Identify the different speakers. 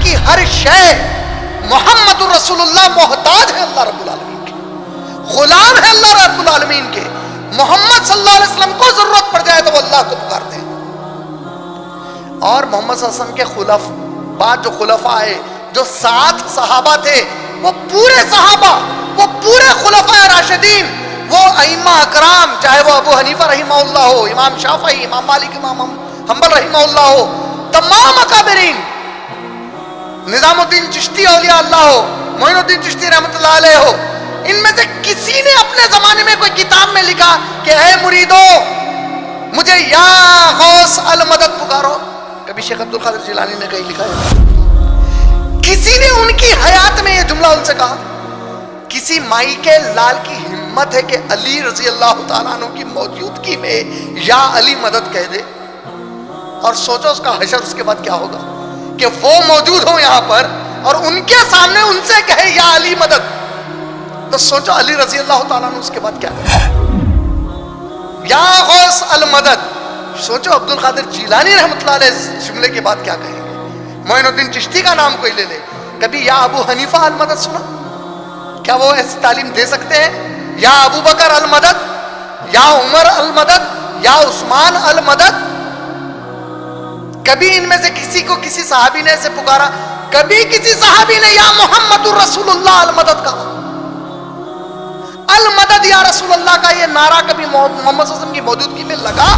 Speaker 1: کی ہر شے محمد الرسول اللہ محتاج ہے اللہ رب العالمین کے، غلام ہے اللہ رب العالمین کے. محمد صلی اللہ علیہ وسلم کو ضرورت پڑ جائے تو وہ اللہ کو پکارتے ہیں. اور محمد صلی اللہ علیہ وسلم کے بعد جو خلفاء آئے، جو 7 صحابہ تھے، وہ پورے صحابہ، وہ پورے خلفاء راشدین، وہ ائمہ اکرام، چاہے وہ ابو حنیفہ رحمہ اللہ ہو، امام شافعی، امام مالک، امام حنبل رحمہ اللہ ہو، تمام اکابرین، نظام الدین چشتی اولیاء اللہ ہو، معین الدین چشتی رحمۃ اللہ علیہ ہو، ان میں سے کسی نے اپنے زمانے میں کوئی کتاب میں لکھا کہ اے مریدو مجھے یا غوث المدد پکارو؟ کبھی شیخ عبد القادر جیلانی نے کہیں لکھا ہے؟ کسی نے ان کی حیات میں یہ جملہ ان سے کہا؟ کسی مائی کے لال کی ہمت ہے کہ علی رضی اللہ تعالیٰ عنہ کی موجودگی میں یا علی مدد کہہ دے؟ اور سوچو اس کا حشر اس کے بعد کیا ہوگا کہ وہ موجود ہوں یہاں پر اور ان کے سامنے ان سے کہے یا علی مدد. تو سوچو علی رضی اللہ تعالیٰ عنہ اس کے بعد کیا کرے؟ یا غوث المدد. سوچو عبد القادر جیلانی رحمۃ اللہ علیہ اس جملے کے بعد کیا کہیں گے؟ معین الدین چشتی کا نام کوئی لے لے، کبھی یا ابو حنیفہ المدد سنا؟ کیا وہ ایسی تعلیم دے سکتے ہیں؟ یا ابو بکر المدد، یا عمر المدد، یا عثمان المدد؟ کبھی ان میں سے کسی کو کسی صحابی نے ایسے پکارا؟ کبھی کسی صحابی نے یا محمد الرسول اللہ المدد کہا؟ المدد یا رسول اللہ کا یہ نعرہ کبھی محمد صلی اللہ علیہ وسلم کی موجودگی میں لگا؟